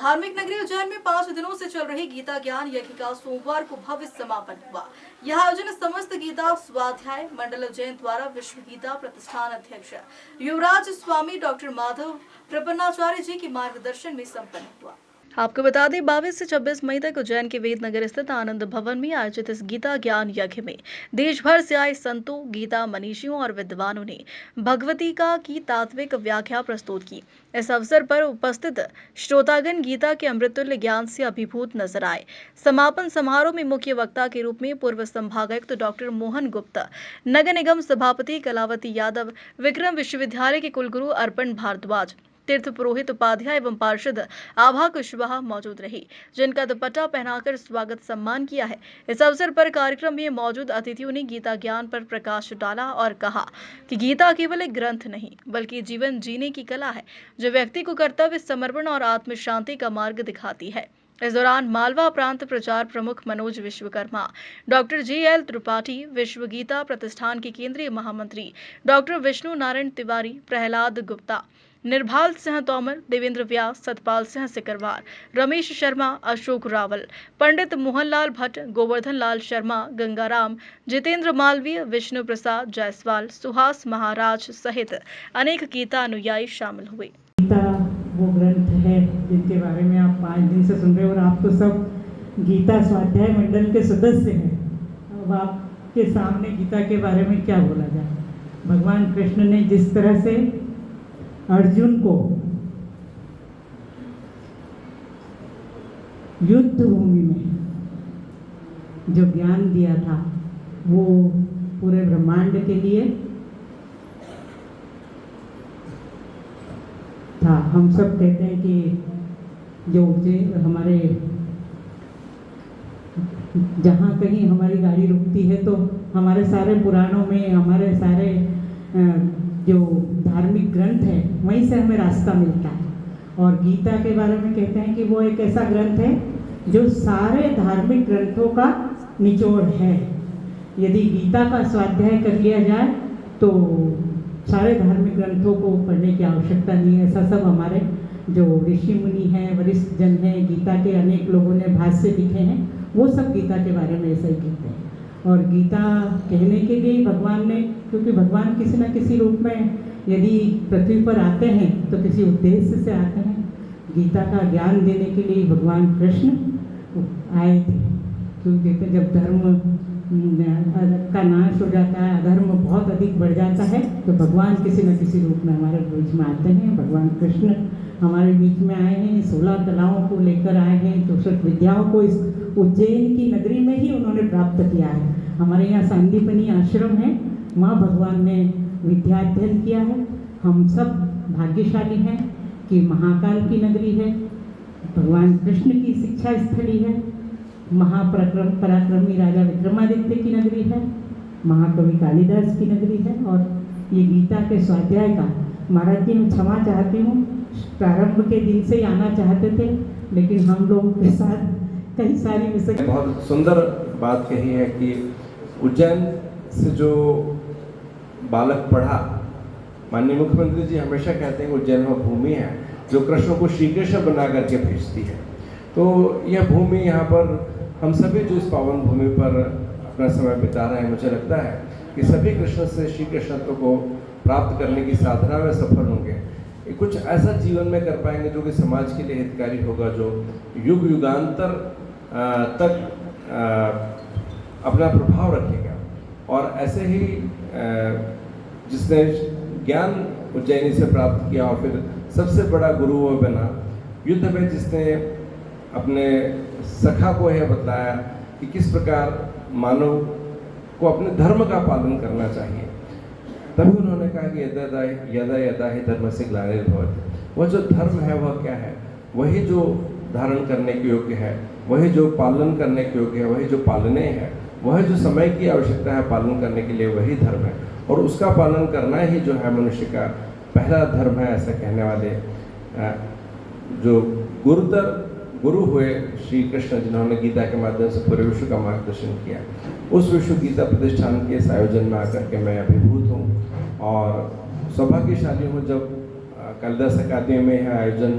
धार्मिक नगरी उज्जैन में 5 दिनों से चल रही गीता ज्ञान यज्ञ का सोमवार को भव्य समापन हुआ। यह आयोजन समस्त गीता स्वाध्याय मंडल उज्जैन द्वारा विश्व गीता प्रतिष्ठान अध्यक्ष युवराज स्वामी डॉक्टर माधव प्रपन्नाचार्य जी के मार्गदर्शन में संपन्न हुआ। आपको बता दें 22 से 26 मई तक उज्जैन के वेदनगर स्थित आनंद भवन में आयोजित इस गीता ज्ञान यज्ञ में देश भर से आए संतों, गीता मनीषियों और विद्वानों ने भगवतीका की तात्विक व्याख्या प्रस्तुत की। इस अवसर पर उपस्थित श्रोतागण गीता के अमृतुल्य ज्ञान से अभिभूत नजर आए। समापन समारोह में मुख्य वक्ता के रूप में पूर्व संभागायुक्त डॉक्टर मोहन गुप्ता, नगर निगम सभापति कलावती यादव, विक्रम विश्वविद्यालय के कुलगुरु अर्पण भारद्वाज, तीर्थ पुरोहित उपाध्याय एवं पार्षद आभा कुशवाहा मौजूद रही, जिनका दुपट्टा पहनाकर स्वागत सम्मान किया है। इस अवसर पर कार्यक्रम में मौजूद अतिथियों ने गीता ज्ञान पर प्रकाश डाला और कहा कि गीता केवल एक ग्रंथ नहीं बल्कि जीवन जीने की कला है, जो व्यक्ति को कर्तव्य, समर्पण और आत्म शांति का मार्ग दिखाती है। इस दौरान मालवा प्रांत प्रचार प्रमुख मनोज विश्वकर्मा, डॉक्टर JL त्रिपाठी, विश्व गीता प्रतिष्ठान के केंद्रीय महामंत्री डॉक्टर विष्णु नारायण तिवारी, प्रहलाद गुप्ता, निर्भाल सिंह तोमर, देवेंद्र व्यास, सतपाल सिंह सिकरवार, रमेश शर्मा, अशोक रावल, पंडित मोहनलाल भट्ट, गोवर्धन लाल शर्मा, गंगाराम, जितेंद्र मालवीय, विष्णु प्रसाद जायसवाल, सुहास महाराज सहित अनेक गीता अनुयायी शामिल हुए। गीता वो ग्रंथ है जिनके बारे में आप 5 दिन से सुन रहे हो और आप तो सब गीता स्वाध्याय मंडल के सदस्य हैं। अब आपके सामने गीता के बारे में क्या बोला जाए। भगवान कृष्ण ने जिस तरह से अर्जुन को युद्ध भूमि में जो ज्ञान दिया था वो पूरे ब्रह्मांड के लिए था। हम सब कहते हैं कि जो हमारे जहाँ कहीं हमारी गाड़ी रुकती है तो हमारे सारे पुराणों में हमारे सारे जो धार्मिक ग्रंथ है वहीं से हमें रास्ता मिलता है। और गीता के बारे में कहते हैं कि वो एक ऐसा ग्रंथ है जो सारे धार्मिक ग्रंथों का निचोड़ है। यदि गीता का स्वाध्याय कर लिया जाए तो सारे धार्मिक ग्रंथों को पढ़ने की आवश्यकता नहीं है। ऐसा सब हमारे जो ऋषि मुनि हैं, वरिष्ठ जन हैं, गीता के अनेक लोगों ने भाष्य लिखे हैं, वो सब गीता के बारे में ऐसा ही कहते हैं। और गीता कहने के लिए भगवान ने, क्योंकि भगवान किसी न किसी रूप में यदि पृथ्वी पर आते हैं तो किसी उद्देश्य से आते हैं। गीता का ज्ञान देने के लिए भगवान कृष्ण आए थे, क्योंकि जब धर्म का नाश हो जाता है, अधर्म बहुत अधिक बढ़ जाता है, तो भगवान किसी न किसी रूप में हमारे बीच में आते हैं। भगवान कृष्ण हमारे बीच में आए हैं, 16 कलाओं को लेकर आए हैं, 64 विद्याओं को इस उज्जैन की नगरी में ही उन्होंने प्राप्त किया है। हमारे यहाँ सांदीपनी आश्रम है, वहाँ भगवान ने विद्याध्ययन किया है। हम सब भाग्यशाली हैं कि महाकाल की नगरी है, भगवान कृष्ण की शिक्षा स्थली है, पराक्रमी राजा विक्रमादित्य की नगरी है, महाकवि कालिदास की नगरी है। और ये गीता के स्वाध्याय का महाराज जी मैं क्षमा चाहती हूँ, प्रारंभ के दिन से ही आना चाहते थे, लेकिन हम लोगों के साथ कई सारी विषय। बहुत सुंदर बात कही है कि उज्जैन से जो बालक पढ़ा, माननीय मुख्यमंत्री जी हमेशा कहते हैं उज्जैन वो भूमि है जो कृष्ण को श्री कृष्ण बना करके भेजती है। तो यह भूमि, यहाँ पर हम सभी जो इस पावन भूमि पर अपना समय बिता रहे हैं, मुझे लगता है कि सभी कृष्ण से श्री कृष्णत्व को प्राप्त करने की साधना में सफल होंगे। कुछ ऐसा जीवन में कर पाएंगे जो कि समाज के लिए हितकारी होगा, जो युग युगांतर तक अपना प्रभाव रखेगा। और ऐसे ही जिसने ज्ञान उज्जैनी से प्राप्त किया और फिर सबसे बड़ा गुरु वो बना, युद्ध में जिसने अपने सखा को यह बताया कि किस प्रकार मानव को अपने धर्म का पालन करना चाहिए, तभी उन्होंने कहा कि यदा यदा ही धर्म से ग्लानिर्भवति। वह जो धर्म है वह क्या है, वही जो धारण करने के योग्य है, वही जो पालन करने के योग्य है, वही जो पालनीय है, वह जो समय की आवश्यकता है पालन करने के लिए, वही धर्म है। और उसका पालन करना ही जो है मनुष्य का पहला धर्म है। ऐसा कहने वाले जो गुरु हुए श्री कृष्ण, जिन्होंने गीता के माध्यम से पूरे विश्व का मार्गदर्शन किया, उस विश्व गीता प्रतिष्ठान के इस आयोजन में आकर के मैं अभिभूत हूँ और सौभाग्यशाली हूँ। जब कालिदास अकादमी में यह आयोजन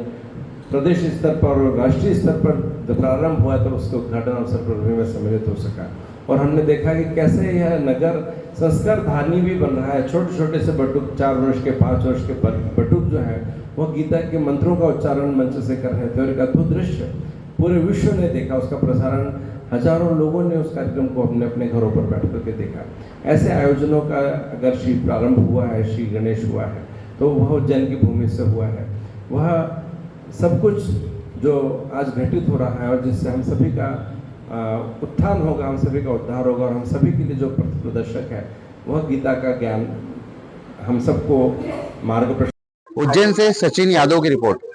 प्रदेश स्तर पर और राष्ट्रीय स्तर पर जब प्रारंभ हुआ तो उसके उद्घाटन अवसर पर भी मैं सम्मिलित हो सका। और हमने देखा कि कैसे यह नगर संस्कार धानी भी बन रहा है। छोटे छोटे से बटुक, 4 वर्ष के 5 वर्ष के बटुक जो है वह गीता के मंत्रों का उच्चारण मंच से कर रहे थे और एक अद्भुत दृश्य पूरे विश्व ने देखा। उसका प्रसारण हजारों लोगों ने उस कार्यक्रम को अपने अपने घरों पर बैठ करके देखा। ऐसे आयोजनों का अगर श्री प्रारंभ हुआ है, श्री गणेश हुआ है, तो वह उज्जैन की भूमि से हुआ है। वह सब कुछ जो आज घटित हो रहा है और जिससे हम सभी का उत्थान होगा, हम सभी का उद्धार होगा और हम सभी के लिए जो पथ प्रदर्शक है वह गीता का ज्ञान हम सबको मार्ग। उज्जैन से सचिन यादव की रिपोर्ट।